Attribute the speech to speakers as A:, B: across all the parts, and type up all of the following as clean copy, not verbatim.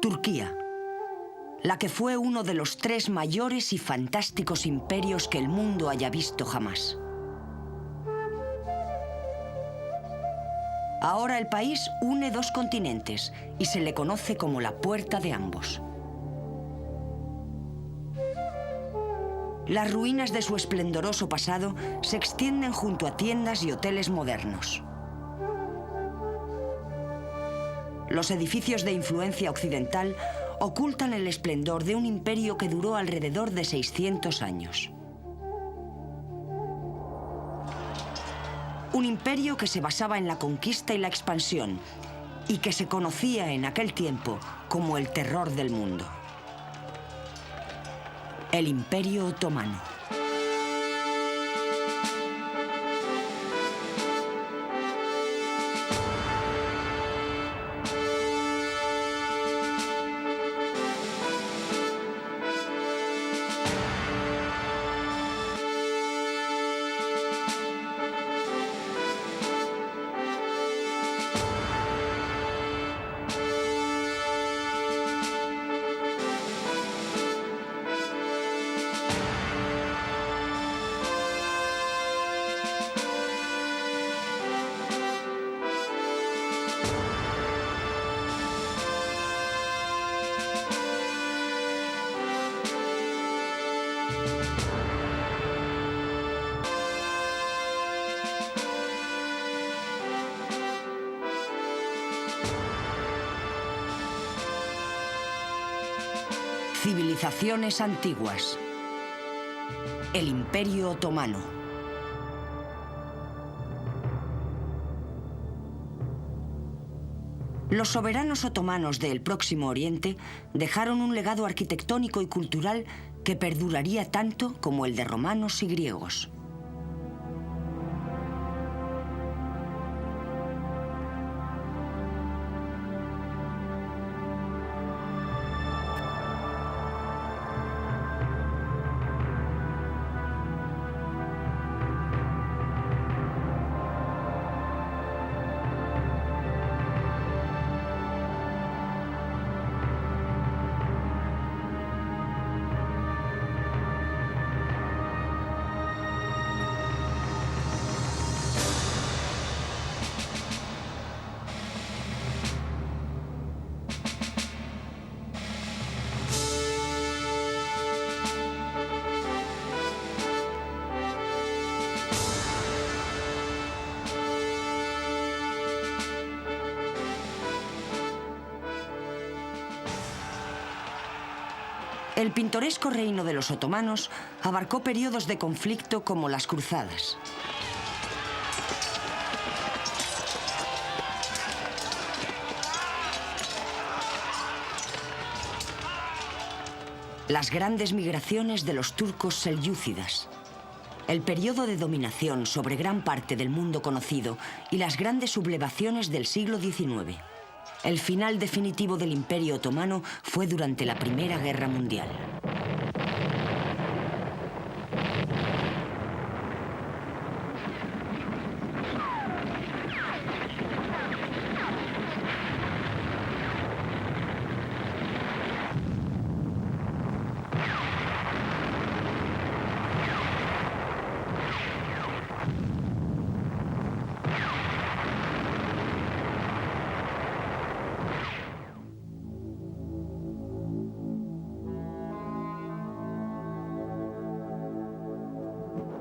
A: Turquía, la que fue uno de los 3 mayores y fantásticos imperios que el mundo haya visto jamás. Ahora el país une 2 continentes y se le conoce como la puerta de ambos. Las ruinas de su esplendoroso pasado se extienden junto a tiendas y hoteles modernos. Los edificios de influencia occidental ocultan el esplendor de un imperio que duró alrededor de 600 años. Un imperio que se basaba en la conquista y la expansión y que se conocía en aquel tiempo como el terror del mundo. El Imperio Otomano. Civilizaciones antiguas. El Imperio Otomano. Los soberanos otomanos del Próximo Oriente dejaron un legado arquitectónico y cultural que perduraría tanto como el de romanos y griegos. El pintoresco reino de los otomanos abarcó periodos de conflicto como las cruzadas. Las grandes migraciones de los turcos selyúcidas. El periodo de dominación sobre gran parte del mundo conocido y las grandes sublevaciones del siglo XIX. El final definitivo del Imperio Otomano fue durante la Primera Guerra Mundial.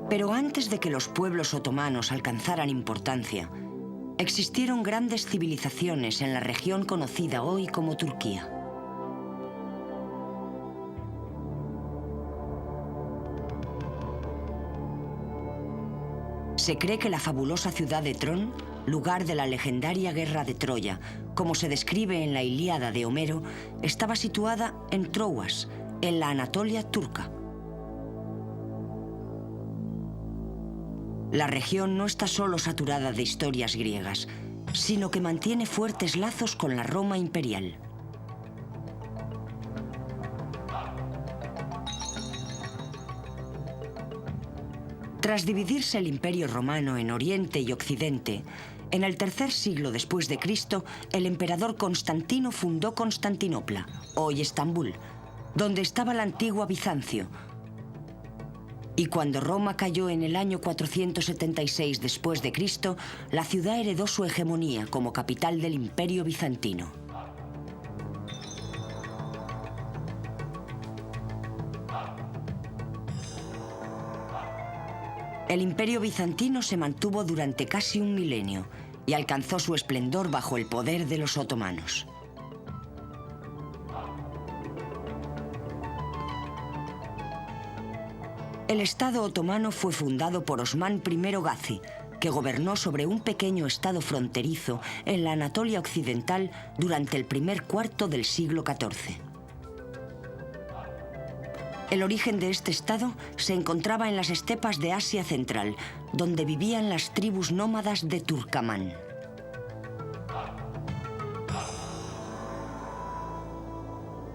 A: Pero antes de que los pueblos otomanos alcanzaran importancia, existieron grandes civilizaciones en la región conocida hoy como Turquía. Se cree que la fabulosa ciudad de Tron, lugar de la legendaria guerra de Troya, como se describe en la Ilíada de Homero, estaba situada en Troas, en la Anatolia turca. La región no está solo saturada de historias griegas, sino que mantiene fuertes lazos con la Roma imperial. Tras dividirse el Imperio Romano en Oriente y Occidente, en el tercer siglo después de Cristo, el emperador Constantino fundó Constantinopla, hoy Estambul, donde estaba la antigua Bizancio. Y cuando Roma cayó en el año 476 después de Cristo, la ciudad heredó su hegemonía como capital del Imperio Bizantino. El Imperio Bizantino se mantuvo durante casi un milenio y alcanzó su esplendor bajo el poder de los otomanos. El Estado otomano fue fundado por Osman I Gazi, que gobernó sobre un pequeño estado fronterizo en la Anatolia occidental durante el primer cuarto del siglo XIV. El origen de este estado se encontraba en las estepas de Asia Central, donde vivían las tribus nómadas de Turkamán.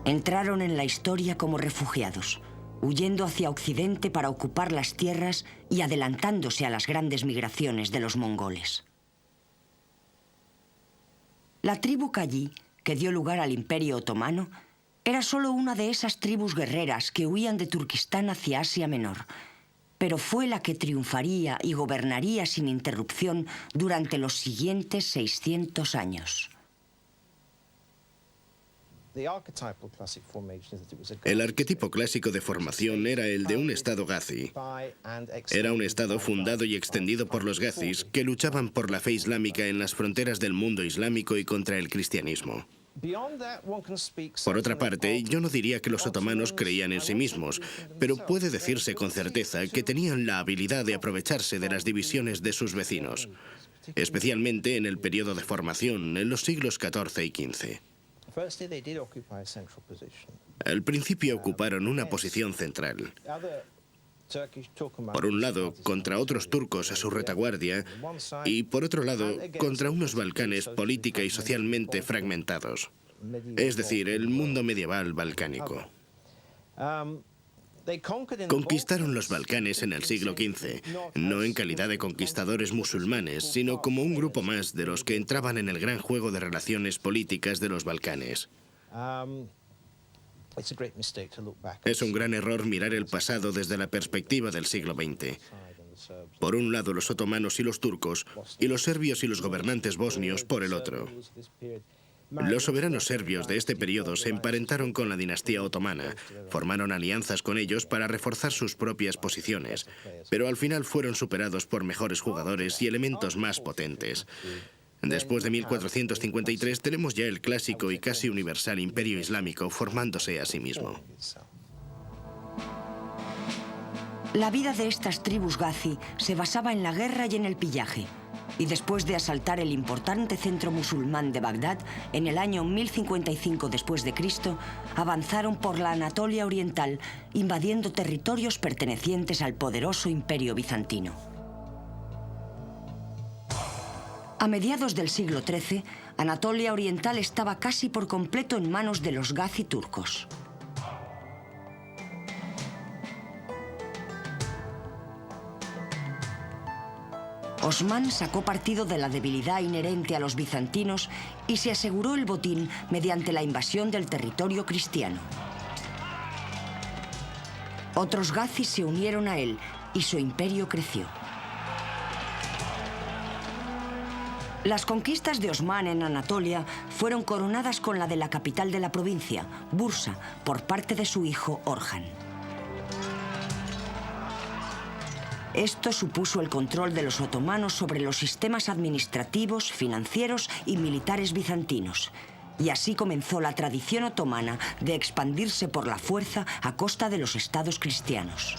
A: Entraron en la historia como refugiados, huyendo hacia Occidente para ocupar las tierras y adelantándose a las grandes migraciones de los mongoles. La tribu Kayí, que dio lugar al Imperio Otomano, era solo una de esas tribus guerreras que huían de Turquistán hacia Asia Menor, pero fue la que triunfaría y gobernaría sin interrupción durante los siguientes 600 años.
B: El arquetipo clásico de formación era el de un estado gazi. Era un estado fundado y extendido por los gazis que luchaban por la fe islámica en las fronteras del mundo islámico y contra el cristianismo. Por otra parte, yo no diría que los otomanos creían en sí mismos, pero puede decirse con certeza que tenían la habilidad de aprovecharse de las divisiones de sus vecinos, especialmente en el periodo de formación, en los siglos XIV y XV. Al principio ocuparon una posición central. Por un lado, contra otros turcos a su retaguardia, y por otro lado, contra unos Balcanes política y socialmente fragmentados. Es decir, el mundo medieval balcánico. Conquistaron los Balcanes en el siglo XV, no en calidad de conquistadores musulmanes, sino como un grupo más de los que entraban en el gran juego de relaciones políticas de los Balcanes. Es un gran error mirar el pasado desde la perspectiva del siglo XX. Por un lado los otomanos y los turcos, y los serbios y los gobernantes bosnios por el otro. Los soberanos serbios de este periodo se emparentaron con la dinastía otomana, formaron alianzas con ellos para reforzar sus propias posiciones, pero al final fueron superados por mejores jugadores y elementos más potentes. Después de 1453 tenemos ya el clásico y casi universal imperio islámico formándose a sí mismo.
A: La vida de estas tribus gazi se basaba en la guerra y en el pillaje. Y después de asaltar el importante centro musulmán de Bagdad, en el año 1055 después de Cristo, avanzaron por la Anatolia oriental, invadiendo territorios pertenecientes al poderoso imperio bizantino. A mediados del siglo XIII, Anatolia oriental estaba casi por completo en manos de los gazi turcos. Osman sacó partido de la debilidad inherente a los bizantinos y se aseguró el botín mediante la invasión del territorio cristiano. Otros gazis se unieron a él y su imperio creció. Las conquistas de Osman en Anatolia fueron coronadas con la de la capital de la provincia, Bursa, por parte de su hijo Orhan. Esto supuso el control de los otomanos sobre los sistemas administrativos, financieros y militares bizantinos. Y así comenzó la tradición otomana de expandirse por la fuerza a costa de los estados cristianos.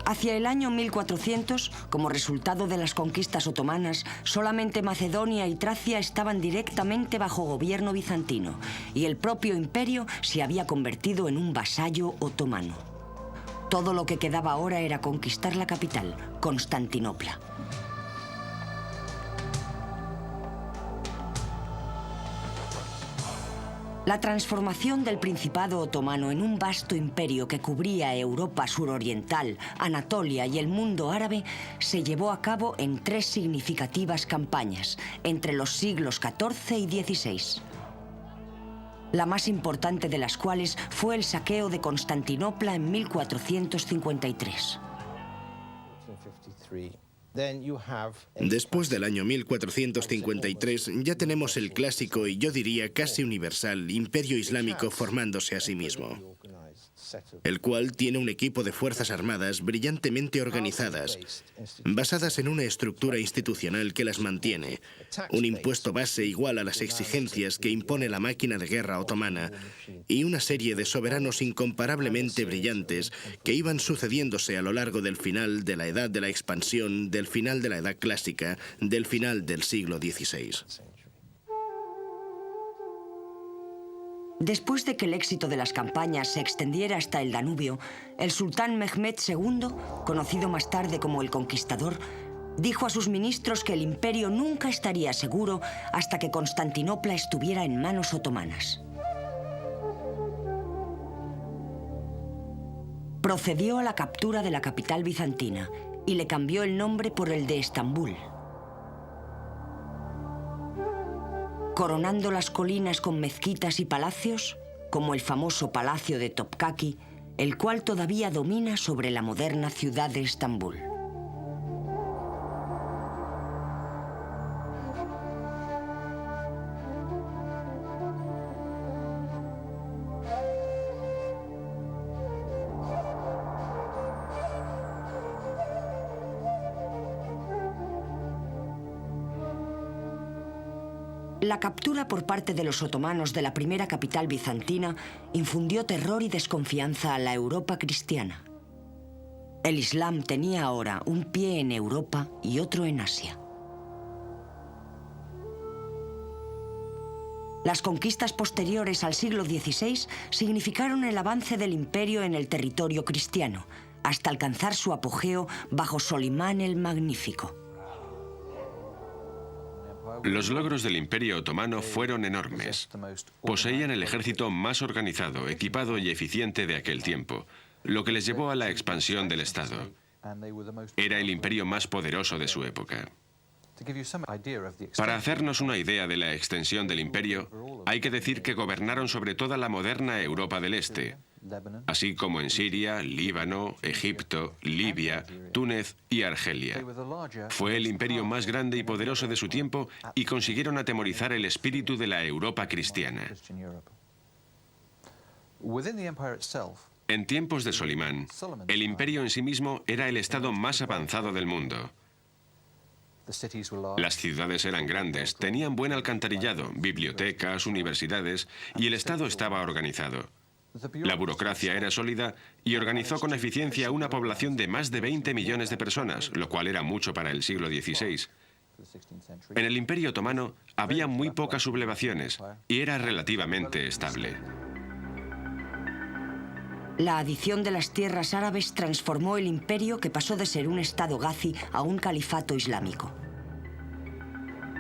A: Hacia el año 1400, como resultado de las conquistas otomanas, solamente Macedonia y Tracia estaban directamente bajo gobierno bizantino, y el propio imperio se había convertido en un vasallo otomano. Todo lo que quedaba ahora era conquistar la capital, Constantinopla. La transformación del Principado otomano en un vasto imperio que cubría Europa suroriental, Anatolia y el mundo árabe se llevó a cabo en 3 significativas campañas entre los siglos XIV y XVI. La más importante de las cuales fue el saqueo de Constantinopla en 1453.
B: Después del año 1453 ya tenemos el clásico y yo diría casi universal imperio islámico formándose a sí mismo, el cual tiene un equipo de fuerzas armadas brillantemente organizadas, basadas en una estructura institucional que las mantiene, un impuesto base igual a las exigencias que impone la máquina de guerra otomana y una serie de soberanos incomparablemente brillantes que iban sucediéndose a lo largo del final de la Edad de la Expansión, del final de la Edad Clásica, del final del siglo XVI.
A: Después de que el éxito de las campañas se extendiera hasta el Danubio, el sultán Mehmed II, conocido más tarde como el Conquistador, dijo a sus ministros que el imperio nunca estaría seguro hasta que Constantinopla estuviera en manos otomanas. Procedió a la captura de la capital bizantina y le cambió el nombre por el de Estambul. Coronando las colinas con mezquitas y palacios, como el famoso Palacio de Topkaki, el cual todavía domina sobre la moderna ciudad de Estambul. La captura por parte de los otomanos de la primera capital bizantina infundió terror y desconfianza a la Europa cristiana. El Islam tenía ahora un pie en Europa y otro en Asia. Las conquistas posteriores al siglo XVI significaron el avance del imperio en el territorio cristiano, hasta alcanzar su apogeo bajo Solimán el Magnífico.
C: Los logros del Imperio Otomano fueron enormes. Poseían el ejército más organizado, equipado y eficiente de aquel tiempo, lo que les llevó a la expansión del Estado. Era el imperio más poderoso de su época. Para hacernos una idea de la extensión del imperio, hay que decir que gobernaron sobre toda la moderna Europa del Este, así como en Siria, Líbano, Egipto, Libia, Túnez y Argelia. Fue el imperio más grande y poderoso de su tiempo y consiguieron atemorizar el espíritu de la Europa cristiana. En tiempos de Solimán, el imperio en sí mismo era el estado más avanzado del mundo. Las ciudades eran grandes, tenían buen alcantarillado, bibliotecas, universidades, y el Estado estaba organizado. La burocracia era sólida y organizó con eficiencia una población de más de 20 millones de personas, lo cual era mucho para el siglo XVI. En el Imperio Otomano había muy pocas sublevaciones y era relativamente estable.
A: La adición de las tierras árabes transformó el imperio, que pasó de ser un estado gazi a un califato islámico.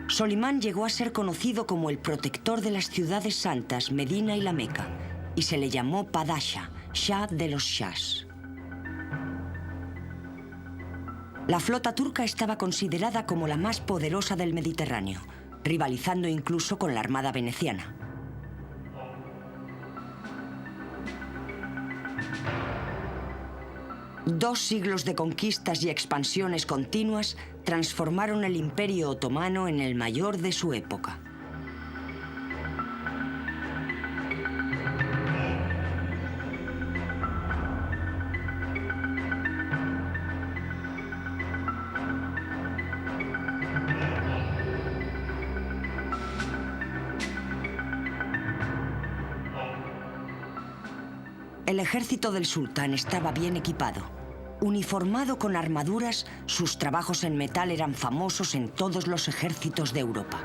A: Solimán llegó a ser conocido como el protector de las ciudades santas Medina y la Meca, y se le llamó Padasha, Shah de los Shahs. La flota turca estaba considerada como la más poderosa del Mediterráneo, rivalizando incluso con la armada veneciana. Dos siglos de conquistas y expansiones continuas transformaron el Imperio Otomano en el mayor de su época. El ejército del sultán estaba bien equipado. Uniformado con armaduras, sus trabajos en metal eran famosos en todos los ejércitos de Europa.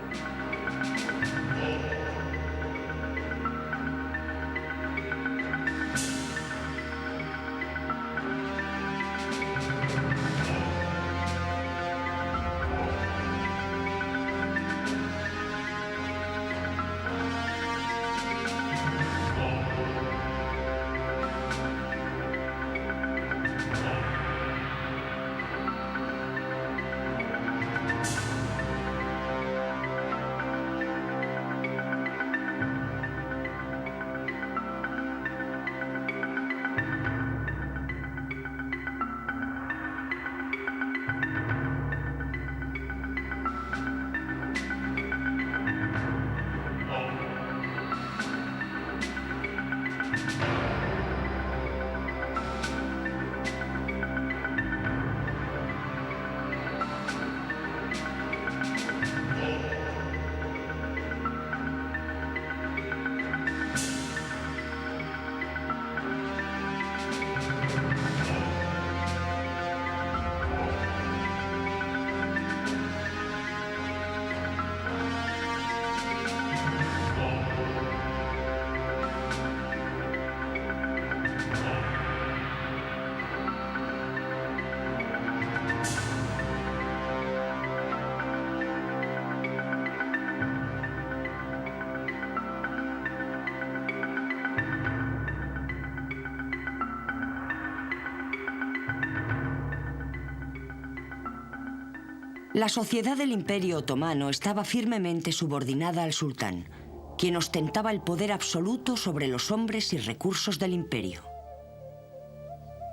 A: La sociedad del Imperio Otomano estaba firmemente subordinada al sultán, quien ostentaba el poder absoluto sobre los hombres y recursos del imperio.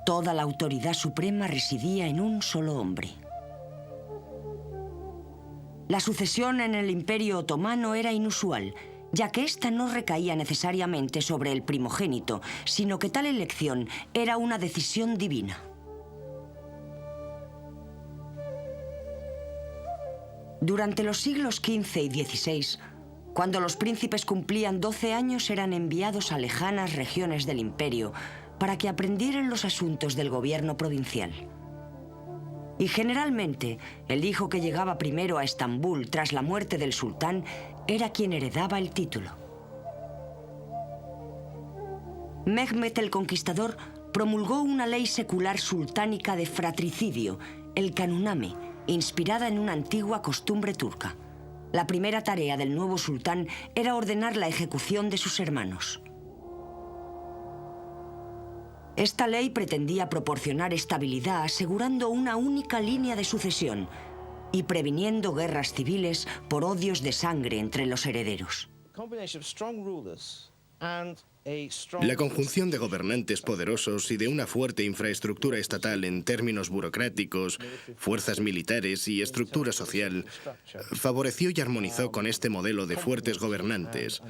A: Toda la autoridad suprema residía en un solo hombre. La sucesión en el Imperio Otomano era inusual, ya que ésta no recaía necesariamente sobre el primogénito, sino que tal elección era una decisión divina. Durante los siglos XV y XVI, cuando los príncipes cumplían 12 años, eran enviados a lejanas regiones del imperio para que aprendieran los asuntos del gobierno provincial. Y generalmente, el hijo que llegaba primero a Estambul tras la muerte del sultán era quien heredaba el título. Mehmed el Conquistador promulgó una ley secular sultánica de fratricidio, el Kanuname, inspirada en una antigua costumbre turca. La primera tarea del nuevo sultán era ordenar la ejecución de sus hermanos. Esta ley pretendía proporcionar estabilidad asegurando una única línea de sucesión y previniendo guerras civiles por odios de sangre entre los herederos.
B: La conjunción de gobernantes poderosos y de una fuerte infraestructura estatal en términos burocráticos, fuerzas militares y estructura social favoreció y armonizó con este modelo de fuertes gobernantes,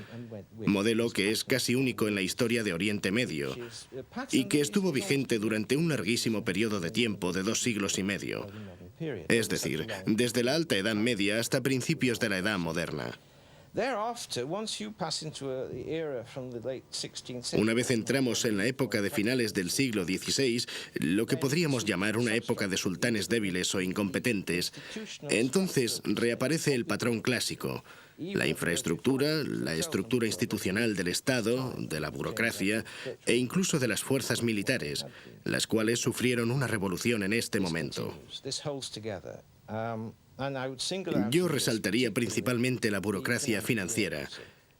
B: modelo que es casi único en la historia de Oriente Medio y que estuvo vigente durante un larguísimo periodo de tiempo de 2 siglos y medio, es decir, desde la Alta Edad Media hasta principios de la Edad Moderna. Una vez entramos en la época de finales del siglo XVI, lo que podríamos llamar una época de sultanes débiles o incompetentes, entonces reaparece el patrón clásico: la infraestructura, la estructura institucional del Estado, de la burocracia e incluso de las fuerzas militares, las cuales sufrieron una revolución en este momento. Yo resaltaría principalmente la burocracia financiera,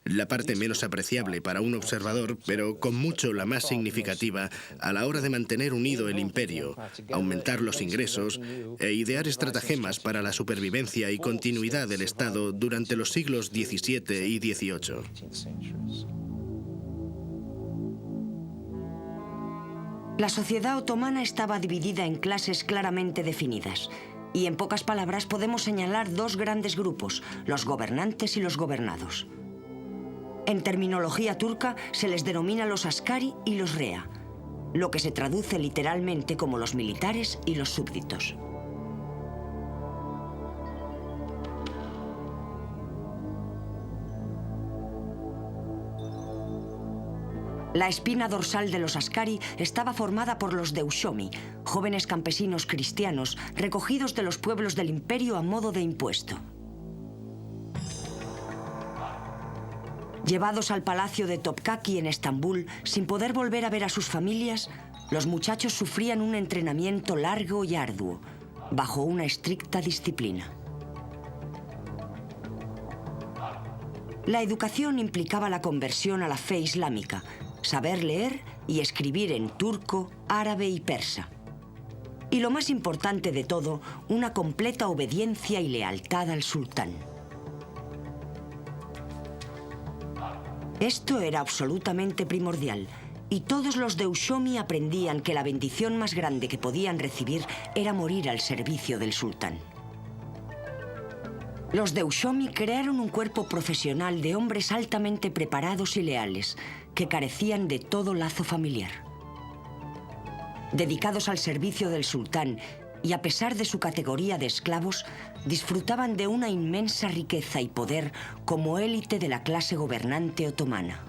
B: la parte menos apreciable para un observador, pero con mucho la más significativa a la hora de mantener unido el imperio, aumentar los ingresos e idear estratagemas para la supervivencia y continuidad del Estado durante los siglos XVII y XVIII.
A: La sociedad otomana estaba dividida en clases claramente definidas. Y en pocas palabras podemos señalar 2 grandes grupos, los gobernantes y los gobernados. En terminología turca se les denomina los askari y los rea, lo que se traduce literalmente como los militares y los súbditos. La espina dorsal de los askari estaba formada por los deushomi, jóvenes campesinos cristianos recogidos de los pueblos del imperio a modo de impuesto. Llevados al palacio de Topkaki en Estambul, sin poder volver a ver a sus familias, los muchachos sufrían un entrenamiento largo y arduo, bajo una estricta disciplina. La educación implicaba la conversión a la fe islámica, saber leer y escribir en turco, árabe y persa. Y lo más importante de todo, una completa obediencia y lealtad al sultán. Esto era absolutamente primordial, y todos los deushomi aprendían que la bendición más grande que podían recibir era morir al servicio del sultán. Los deushomi crearon un cuerpo profesional de hombres altamente preparados y leales, que carecían de todo lazo familiar. Dedicados al servicio del sultán y a pesar de su categoría de esclavos, disfrutaban de una inmensa riqueza y poder como élite de la clase gobernante otomana.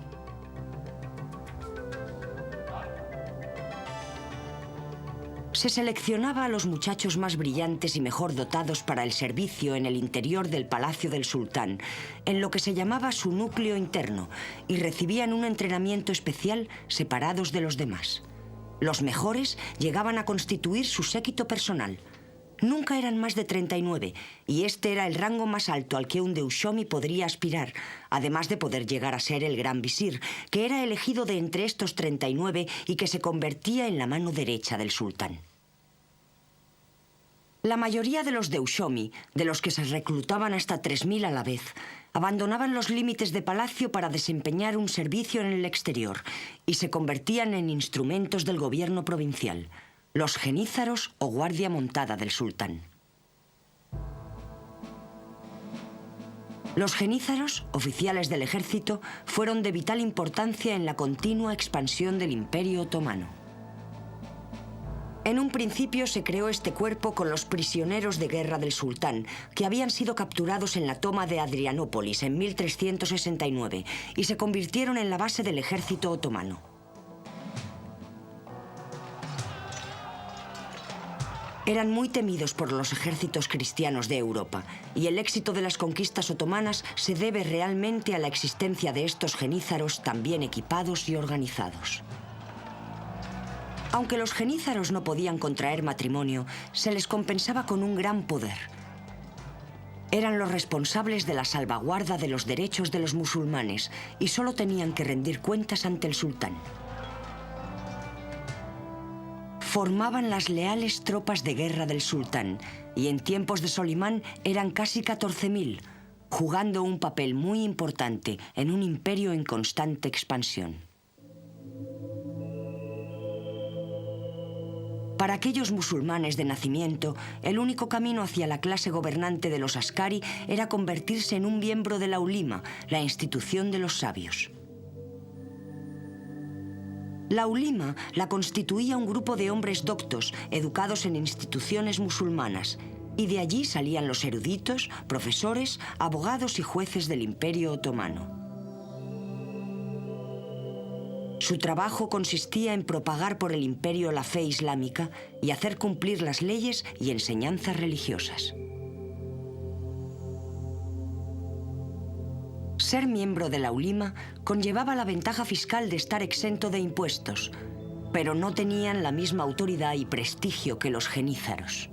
A: Se seleccionaba a los muchachos más brillantes y mejor dotados para el servicio en el interior del palacio del sultán, en lo que se llamaba su núcleo interno, y recibían un entrenamiento especial separados de los demás. Los mejores llegaban a constituir su séquito personal. Nunca eran más de 39, y este era el rango más alto al que un deushomi podría aspirar, además de poder llegar a ser el gran visir, que era elegido de entre estos 39 y que se convertía en la mano derecha del sultán. La mayoría de los Deushomi, de los que se reclutaban hasta 3.000 a la vez, abandonaban los límites de palacio para desempeñar un servicio en el exterior y se convertían en instrumentos del gobierno provincial, los genízaros o guardia montada del sultán. Los genízaros, oficiales del ejército, fueron de vital importancia en la continua expansión del Imperio Otomano. En un principio se creó este cuerpo con los prisioneros de guerra del sultán, que habían sido capturados en la toma de Adrianópolis en 1369 y se convirtieron en la base del ejército otomano. Eran muy temidos por los ejércitos cristianos de Europa, y el éxito de las conquistas otomanas se debe realmente a la existencia de estos genízaros tan bien equipados y organizados. Aunque los genízaros no podían contraer matrimonio, se les compensaba con un gran poder. Eran los responsables de la salvaguarda de los derechos de los musulmanes y solo tenían que rendir cuentas ante el sultán. Formaban las leales tropas de guerra del sultán y en tiempos de Solimán eran casi 14.000, jugando un papel muy importante en un imperio en constante expansión. Para aquellos musulmanes de nacimiento, el único camino hacia la clase gobernante de los askari era convertirse en un miembro de la ulima, la institución de los sabios. La ulima la constituía un grupo de hombres doctos, educados en instituciones musulmanas, y de allí salían los eruditos, profesores, abogados y jueces del Imperio Otomano. Su trabajo consistía en propagar por el imperio la fe islámica y hacer cumplir las leyes y enseñanzas religiosas. Ser miembro de la ulima conllevaba la ventaja fiscal de estar exento de impuestos, pero no tenían la misma autoridad y prestigio que los genízaros.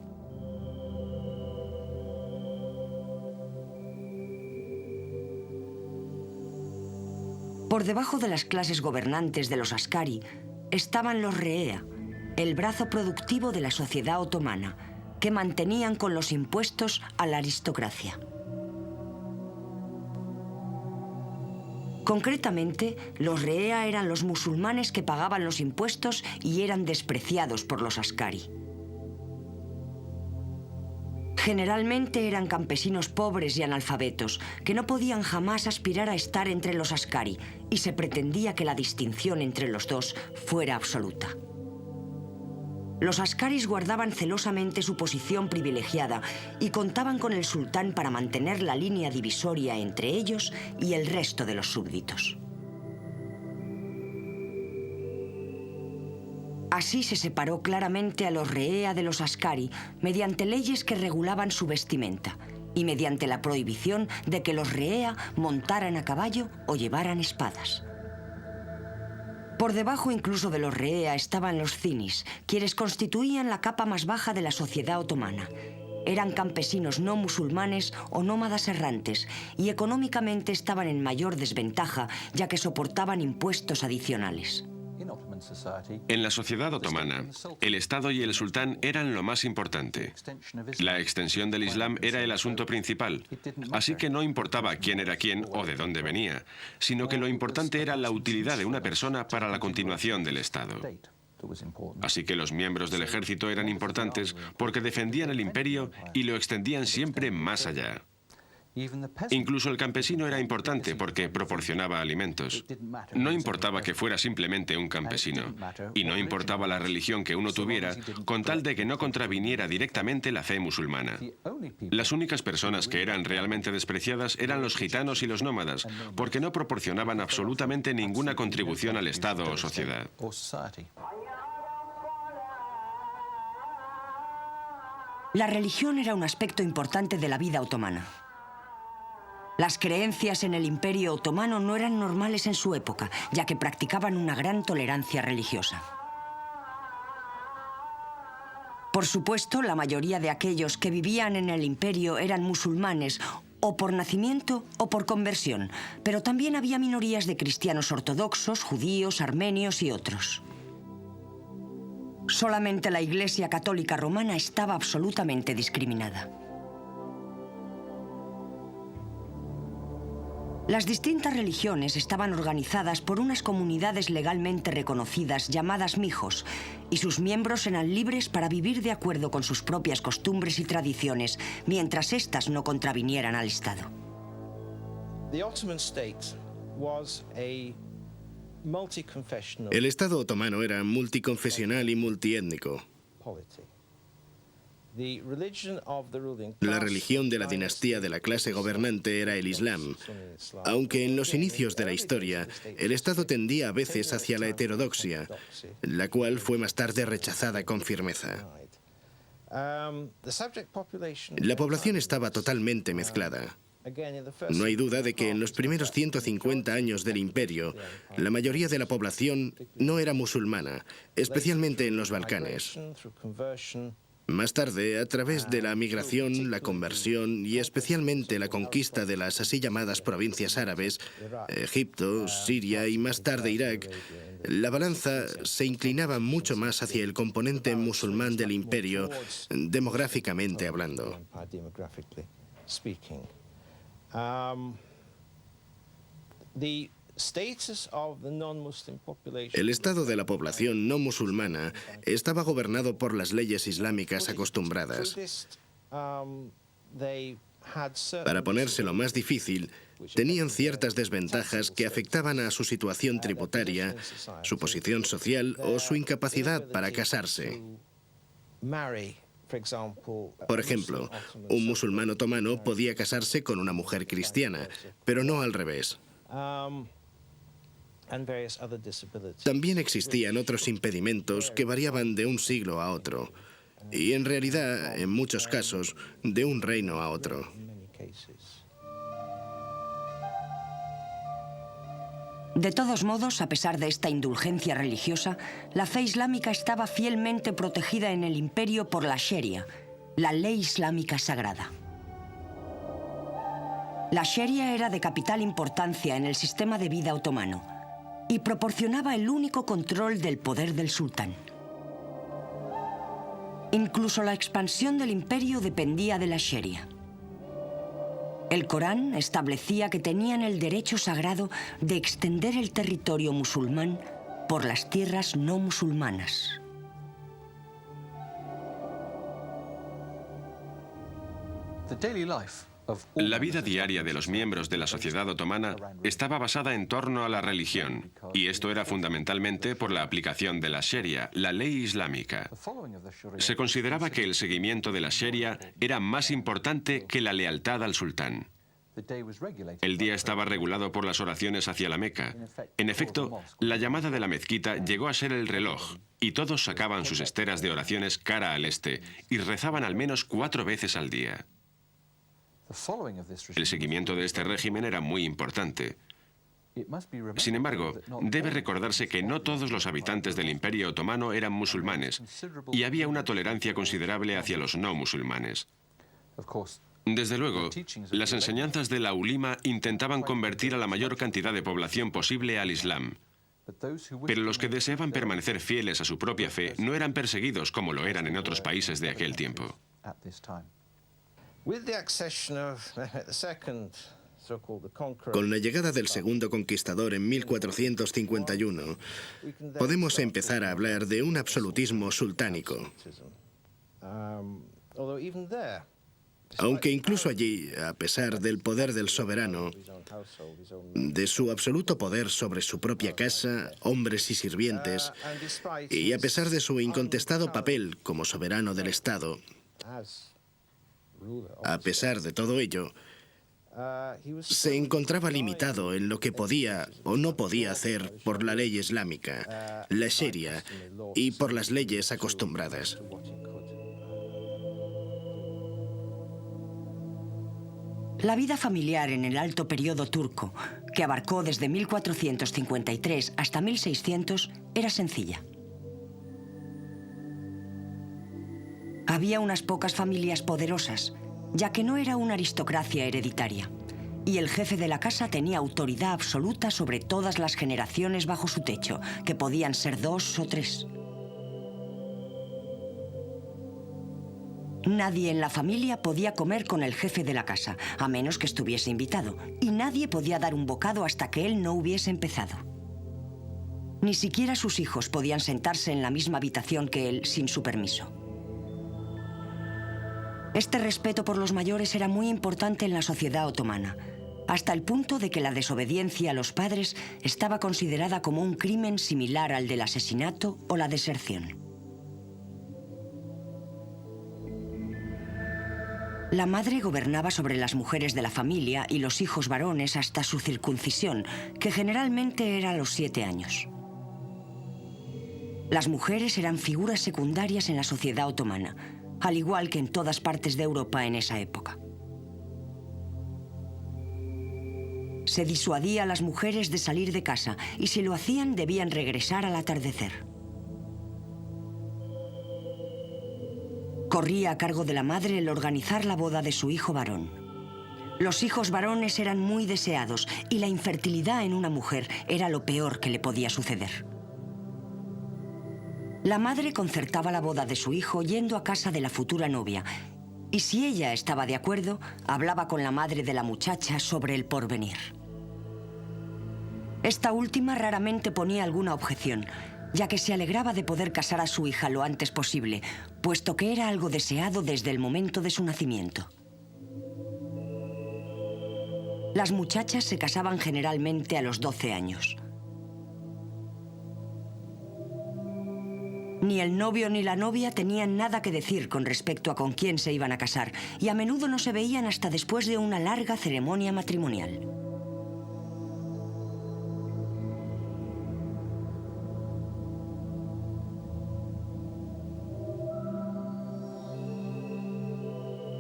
A: Por debajo de las clases gobernantes de los askari estaban los reea, el brazo productivo de la sociedad otomana, que mantenían con los impuestos a la aristocracia. Concretamente, los reea eran los musulmanes que pagaban los impuestos y eran despreciados por los askari. Generalmente eran campesinos pobres y analfabetos, que no podían jamás aspirar a estar entre los askari, y se pretendía que la distinción entre los dos fuera absoluta. Los askaris guardaban celosamente su posición privilegiada y contaban con el sultán para mantener la línea divisoria entre ellos y el resto de los súbditos. Así se separó claramente a los reea de los askari mediante leyes que regulaban su vestimenta y mediante la prohibición de que los reea montaran a caballo o llevaran espadas. Por debajo incluso de los reea estaban los zinis, quienes constituían la capa más baja de la sociedad otomana. Eran campesinos no musulmanes o nómadas errantes y económicamente estaban en mayor desventaja, ya que soportaban impuestos adicionales.
C: En la sociedad otomana, el Estado y el sultán eran lo más importante. La extensión del Islam era el asunto principal, así que no importaba quién era quién o de dónde venía, sino que lo importante era la utilidad de una persona para la continuación del Estado. Así que los miembros del ejército eran importantes porque defendían el imperio y lo extendían siempre más allá. Incluso el campesino era importante porque proporcionaba alimentos. No importaba que fuera simplemente un campesino, y no importaba la religión que uno tuviera, con tal de que no contraviniera directamente la fe musulmana. Las únicas personas que eran realmente despreciadas eran los gitanos y los nómadas, porque no proporcionaban absolutamente ninguna contribución al Estado o sociedad.
A: La religión era un aspecto importante de la vida otomana. Las creencias en el Imperio Otomano no eran normales en su época, ya que practicaban una gran tolerancia religiosa. Por supuesto, la mayoría de aquellos que vivían en el imperio eran musulmanes, o por nacimiento o por conversión, pero también había minorías de cristianos ortodoxos, judíos, armenios y otros. Solamente la Iglesia Católica Romana estaba absolutamente discriminada. Las distintas religiones estaban organizadas por unas comunidades legalmente reconocidas llamadas mijos, y sus miembros eran libres para vivir de acuerdo con sus propias costumbres y tradiciones, mientras éstas no contravinieran al Estado.
B: El Estado otomano era multiconfesional y multiétnico. La religión de la dinastía de la clase gobernante era el Islam, aunque en los inicios de la historia el Estado tendía a veces hacia la heterodoxia, la cual fue más tarde rechazada con firmeza. La población estaba totalmente mezclada. No hay duda de que en los primeros 150 años del imperio, la mayoría de la población no era musulmana, especialmente en los Balcanes. Más tarde, a través de la migración, la conversión y especialmente la conquista de las así llamadas provincias árabes, Egipto, Siria y más tarde Irak, la balanza se inclinaba mucho más hacia el componente musulmán del imperio, demográficamente hablando. El estado de la población no musulmana estaba gobernado por las leyes islámicas acostumbradas. Para ponérselo más difícil, tenían ciertas desventajas que afectaban a su situación tributaria, su posición social o su incapacidad para casarse. Por ejemplo, un musulmán otomano podía casarse con una mujer cristiana, pero no al revés. También existían otros impedimentos que variaban de un siglo a otro, y en realidad, en muchos casos, de un reino a otro.
A: De todos modos, a pesar de esta indulgencia religiosa, la fe islámica estaba fielmente protegida en el imperio por la Sharia, la ley islámica sagrada. La Sharia era de capital importancia en el sistema de vida otomano y proporcionaba el único control del poder del sultán. Incluso la expansión del imperio dependía de la Sharia. El Corán establecía que tenían el derecho sagrado de extender el territorio musulmán por las tierras no musulmanas.
C: La vida diaria de los miembros de la sociedad otomana estaba basada en torno a la religión, y esto era fundamentalmente por la aplicación de la Sharia, la ley islámica. Se consideraba que el seguimiento de la Sharia era más importante que la lealtad al sultán. El día estaba regulado por las oraciones hacia la Meca. En efecto, la llamada de la mezquita llegó a ser el reloj, y todos sacaban sus esteras de oraciones cara al este y rezaban al menos 4 veces al día. El seguimiento de este régimen era muy importante. Sin embargo, debe recordarse que no todos los habitantes del Imperio Otomano eran musulmanes, y había una tolerancia considerable hacia los no musulmanes. Desde luego, las enseñanzas de la ulima intentaban convertir a la mayor cantidad de población posible al Islam. Pero los que deseaban permanecer fieles a su propia fe no eran perseguidos como lo eran en otros países de aquel tiempo.
B: Con la llegada del segundo conquistador en 1451, podemos empezar a hablar de un absolutismo sultánico. Aunque incluso allí, a pesar del poder del soberano, de su absoluto poder sobre su propia casa, hombres y sirvientes, y a pesar de su incontestado papel como soberano del Estado, a pesar de todo ello, se encontraba limitado en lo que podía o no podía hacer por la ley islámica, la Sharia, y por las leyes acostumbradas.
A: La vida familiar en el alto periodo turco, que abarcó desde 1453 hasta 1600, era sencilla. Había unas pocas familias poderosas, ya que no era una aristocracia hereditaria, y el jefe de la casa tenía autoridad absoluta sobre todas las generaciones bajo su techo, que podían ser 2 o 3. Nadie en la familia podía comer con el jefe de la casa, a menos que estuviese invitado, y nadie podía dar un bocado hasta que él no hubiese empezado. Ni siquiera sus hijos podían sentarse en la misma habitación que él sin su permiso. Este respeto por los mayores era muy importante en la sociedad otomana, hasta el punto de que la desobediencia a los padres estaba considerada como un crimen similar al del asesinato o la deserción. La madre gobernaba sobre las mujeres de la familia y los hijos varones hasta su circuncisión, que generalmente era a los 7 años. Las mujeres eran figuras secundarias en la sociedad otomana, al igual que en todas partes de Europa en esa época. Se disuadía a las mujeres de salir de casa y si lo hacían debían regresar al atardecer. Corría a cargo de la madre el organizar la boda de su hijo varón. Los hijos varones eran muy deseados y la infertilidad en una mujer era lo peor que le podía suceder. La madre concertaba la boda de su hijo yendo a casa de la futura novia y si ella estaba de acuerdo, hablaba con la madre de la muchacha sobre el porvenir. Esta última raramente ponía alguna objeción, ya que se alegraba de poder casar a su hija lo antes posible, puesto que era algo deseado desde el momento de su nacimiento. Las muchachas se casaban generalmente a los 12 años. Ni el novio ni la novia tenían nada que decir con respecto a con quién se iban a casar, y a menudo no se veían hasta después de una larga ceremonia matrimonial.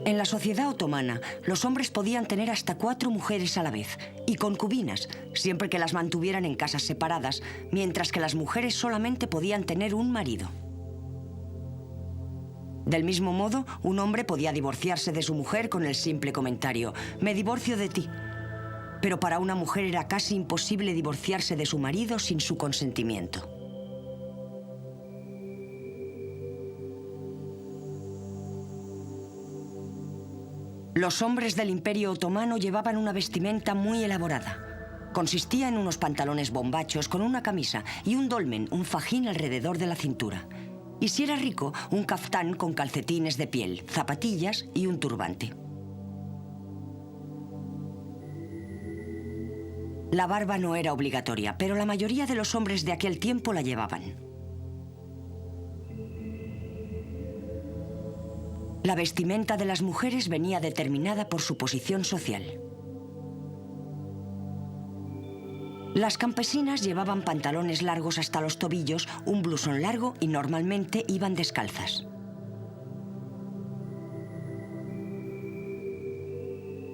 A: En la sociedad otomana, los hombres podían tener hasta 4 mujeres a la vez, y concubinas, siempre que las mantuvieran en casas separadas, mientras que las mujeres solamente podían tener un marido. Del mismo modo, un hombre podía divorciarse de su mujer con el simple comentario, «Me divorcio de ti». Pero para una mujer era casi imposible divorciarse de su marido sin su consentimiento. Los hombres del Imperio Otomano llevaban una vestimenta muy elaborada. Consistía en unos pantalones bombachos con una camisa y un dolmen, un fajín alrededor de la cintura. Y si era rico, un caftán con calcetines de piel, zapatillas y un turbante. La barba no era obligatoria, pero la mayoría de los hombres de aquel tiempo la llevaban. La vestimenta de las mujeres venía determinada por su posición social. Las campesinas llevaban pantalones largos hasta los tobillos, un blusón largo y normalmente iban descalzas.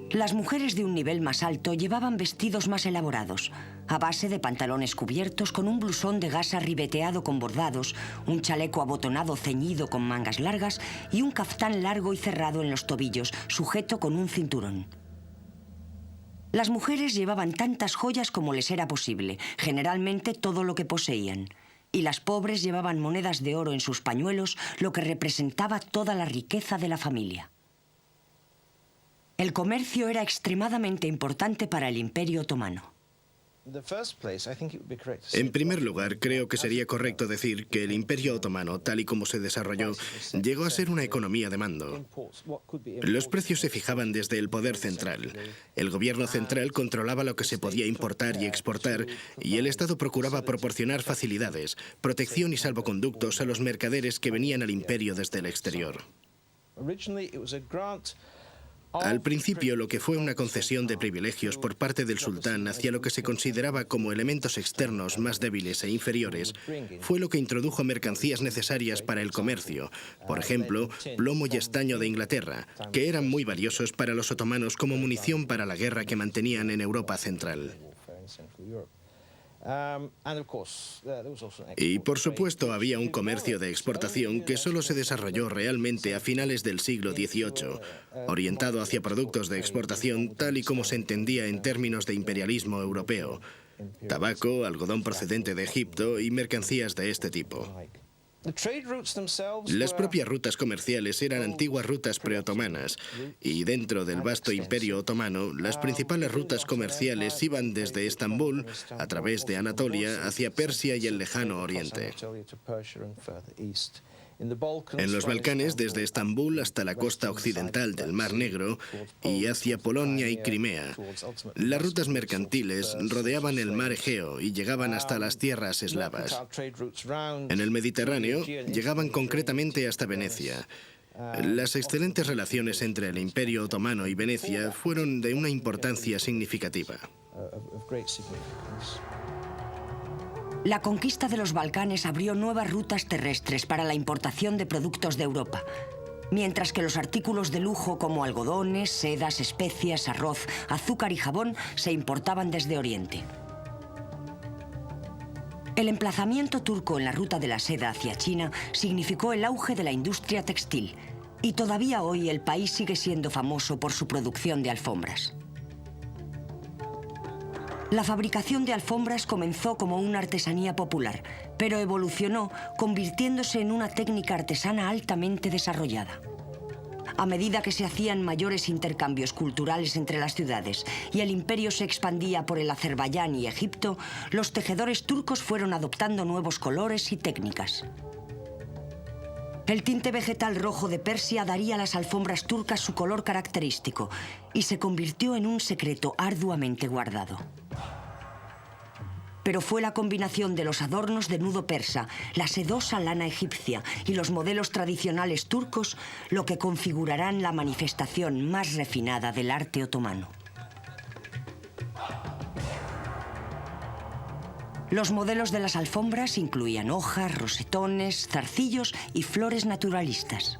A: Las mujeres de un nivel más alto llevaban vestidos más elaborados, a base de pantalones cubiertos con un blusón de gasa ribeteado con bordados, un chaleco abotonado ceñido con mangas largas y un caftán largo y cerrado en los tobillos, sujeto con un cinturón. Las mujeres llevaban tantas joyas como les era posible, generalmente todo lo que poseían, y las pobres llevaban monedas de oro en sus pañuelos, lo que representaba toda la riqueza de la familia. El comercio era extremadamente importante para el Imperio Otomano.
B: En primer lugar, creo que sería correcto decir que el Imperio Otomano, tal y como se desarrolló, llegó a ser una economía de mando. Los precios se fijaban desde el poder central. El gobierno central controlaba lo que se podía importar y exportar, y el Estado procuraba proporcionar facilidades, protección y salvoconductos a los mercaderes que venían al imperio desde el exterior. Al principio, lo que fue una concesión de privilegios por parte del sultán hacia lo que se consideraba como elementos externos más débiles e inferiores, fue lo que introdujo mercancías necesarias para el comercio, por ejemplo, plomo y estaño de Inglaterra, que eran muy valiosos para los otomanos como munición para la guerra que mantenían en Europa central. Y por supuesto había un comercio de exportación que solo se desarrolló realmente a finales del siglo XVIII, orientado hacia productos de exportación tal y como se entendía en términos de imperialismo europeo: tabaco, algodón procedente de Egipto y mercancías de este tipo. Las propias rutas comerciales eran antiguas rutas preotomanas, y dentro del vasto imperio otomano, las principales rutas comerciales iban desde Estambul, a través de Anatolia, hacia Persia y el lejano Oriente. En los Balcanes, desde Estambul hasta la costa occidental del Mar Negro y hacia Polonia y Crimea. Las rutas mercantiles rodeaban el mar Egeo y llegaban hasta las tierras eslavas. En el Mediterráneo, llegaban concretamente hasta Venecia. Las excelentes relaciones entre el Imperio Otomano y Venecia fueron de una importancia significativa.
A: La conquista de los Balcanes abrió nuevas rutas terrestres para la importación de productos de Europa, mientras que los artículos de lujo como algodones, sedas, especias, arroz, azúcar y jabón se importaban desde Oriente. El emplazamiento turco en la ruta de la seda hacia China significó el auge de la industria textil, y todavía hoy el país sigue siendo famoso por su producción de alfombras. La fabricación de alfombras comenzó como una artesanía popular, pero evolucionó convirtiéndose en una técnica artesana altamente desarrollada. A medida que se hacían mayores intercambios culturales entre las ciudades y el imperio se expandía por el Azerbaiyán y Egipto, los tejedores turcos fueron adoptando nuevos colores y técnicas. El tinte vegetal rojo de Persia daría a las alfombras turcas su color característico y se convirtió en un secreto arduamente guardado. Pero fue la combinación de los adornos de nudo persa, la sedosa lana egipcia y los modelos tradicionales turcos lo que configurarán la manifestación más refinada del arte otomano. Los modelos de las alfombras incluían hojas, rosetones, zarcillos y flores naturalistas.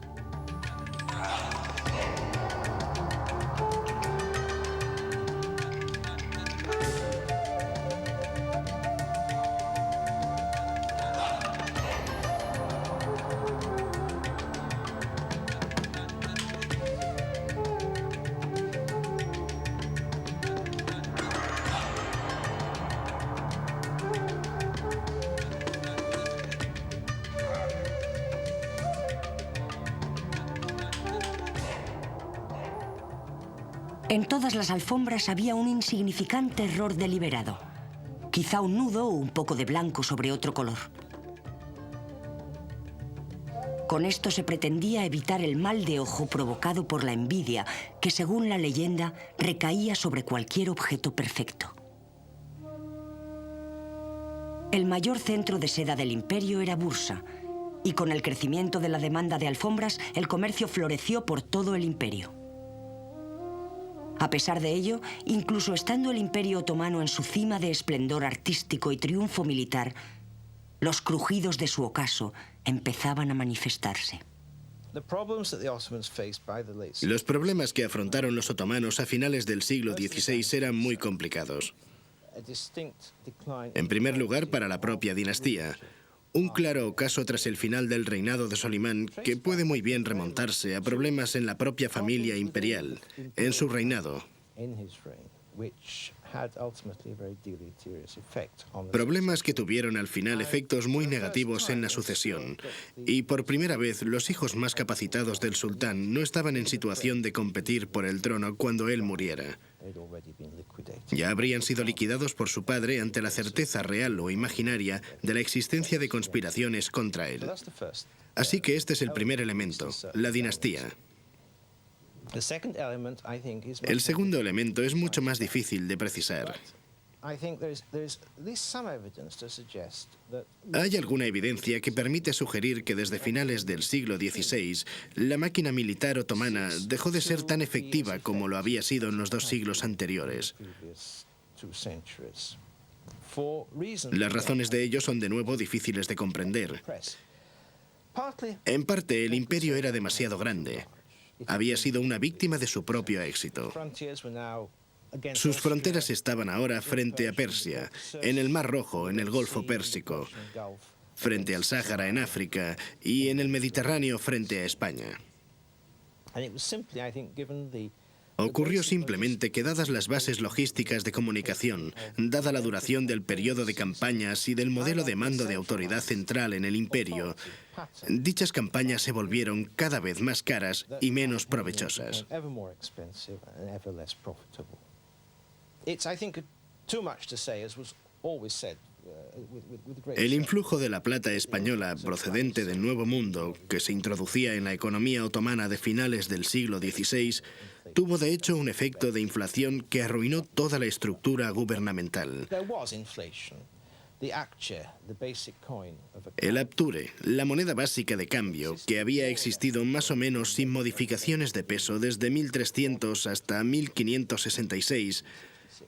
A: En todas las alfombras había un insignificante error deliberado. Quizá un nudo o un poco de blanco sobre otro color. Con esto se pretendía evitar el mal de ojo provocado por la envidia que, según la leyenda, recaía sobre cualquier objeto perfecto. El mayor centro de seda del imperio era Bursa, y con el crecimiento de la demanda de alfombras, el comercio floreció por todo el imperio. A pesar de ello, incluso estando el Imperio Otomano en su cima de esplendor artístico y triunfo militar, los crujidos de su ocaso empezaban a manifestarse.
B: Los problemas que afrontaron los otomanos a finales del siglo XVI eran muy complicados. En primer lugar, para la propia dinastía. Un claro ocaso tras el final del reinado de Solimán que puede muy bien remontarse a problemas en la propia familia imperial, en su reinado. Problemas que tuvieron al final efectos muy negativos en la sucesión. Y por primera vez, los hijos más capacitados del sultán no estaban en situación de competir por el trono cuando él muriera. Ya habrían sido liquidados por su padre ante la certeza real o imaginaria de la existencia de conspiraciones contra él. Así que este es el primer elemento, la dinastía. El segundo elemento es mucho más difícil de precisar. Hay alguna evidencia que permite sugerir que desde finales del siglo XVI la máquina militar otomana dejó de ser tan efectiva como lo había sido en los 2 siglos anteriores. Las razones de ello son de nuevo difíciles de comprender. En parte, el imperio era demasiado grande. Había sido una víctima de su propio éxito. Sus fronteras estaban ahora frente a Persia, en el Mar Rojo, en el Golfo Pérsico, frente al Sáhara en África y en el Mediterráneo frente a España. Ocurrió simplemente que, dadas las bases logísticas de comunicación, dada la duración del periodo de campañas y del modelo de mando de autoridad central en el imperio, dichas campañas se volvieron cada vez más caras y menos provechosas. El influjo de la plata española procedente del Nuevo Mundo, que se introducía en la economía otomana de finales del siglo XVI, tuvo de hecho un efecto de inflación que arruinó toda la estructura gubernamental. El apture, la moneda básica de cambio, que había existido más o menos sin modificaciones de peso desde 1300 hasta 1566,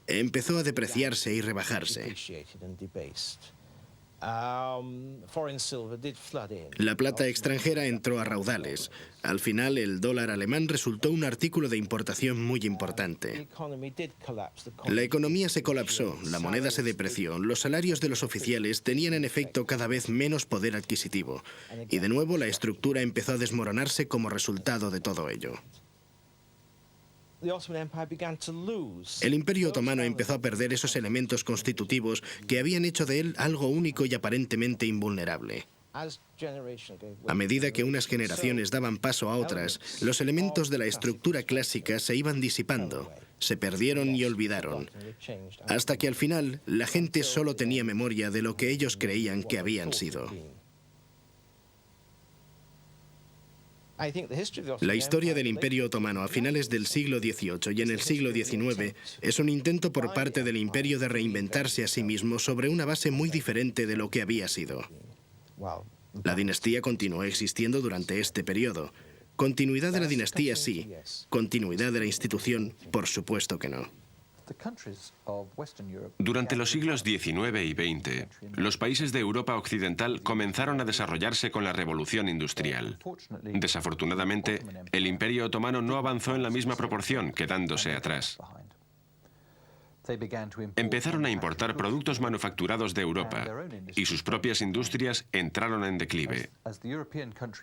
B: empezó a depreciarse y rebajarse. La plata extranjera entró a raudales. Al final, el dólar alemán resultó un artículo de importación muy importante. La economía se colapsó, la moneda se depreció, los salarios de los oficiales tenían en efecto cada vez menos poder adquisitivo. Y de nuevo la estructura empezó a desmoronarse como resultado de todo ello. El Imperio Otomano empezó a perder esos elementos constitutivos que habían hecho de él algo único y aparentemente invulnerable. A medida que unas generaciones daban paso a otras, los elementos de la estructura clásica se iban disipando, se perdieron y olvidaron, hasta que al final la gente solo tenía memoria de lo que ellos creían que habían sido. La historia del Imperio Otomano a finales del siglo XVIII y en el siglo XIX es un intento por parte del imperio de reinventarse a sí mismo sobre una base muy diferente de lo que había sido. La dinastía continuó existiendo durante este periodo. Continuidad de la dinastía sí, continuidad de la institución, por supuesto que no.
C: Durante los siglos XIX y XX, los países de Europa Occidental comenzaron a desarrollarse con la revolución industrial. Desafortunadamente, el Imperio Otomano no avanzó en la misma proporción, quedándose atrás. Empezaron a importar productos manufacturados de Europa y sus propias industrias entraron en declive.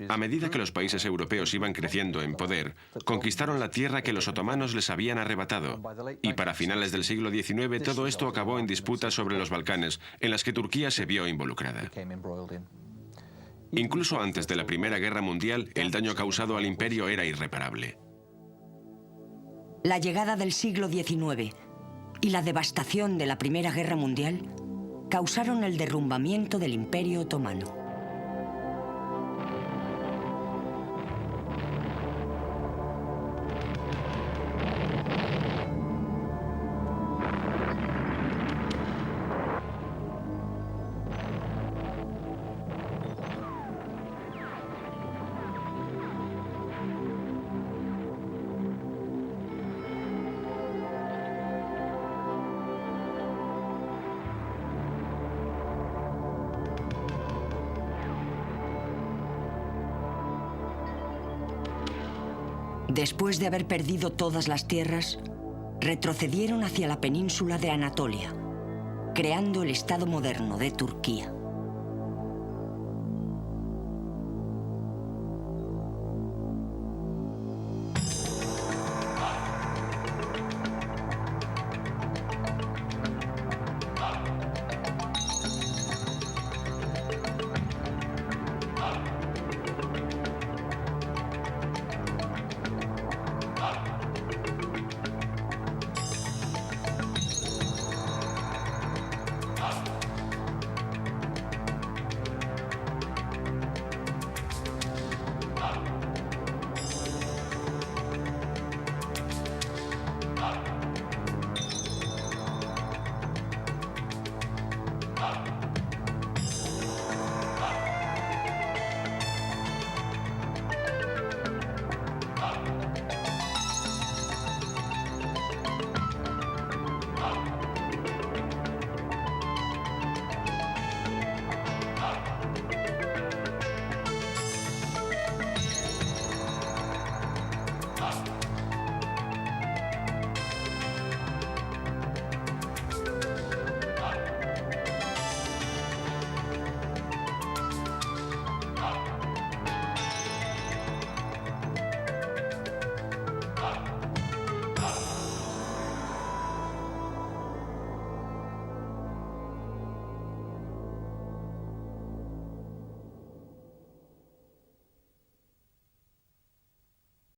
C: A medida que los países europeos iban creciendo en poder, conquistaron la tierra que los otomanos les habían arrebatado y para finales del siglo XIX todo esto acabó en disputas sobre los Balcanes, en las que Turquía se vio involucrada. Incluso antes de la Primera Guerra Mundial, el daño causado al imperio era irreparable.
A: La llegada del siglo XIX y la devastación de la Primera Guerra Mundial causaron el derrumbamiento del Imperio Otomano. Después de haber perdido todas las tierras, retrocedieron hacia la península de Anatolia, creando el Estado moderno de Turquía.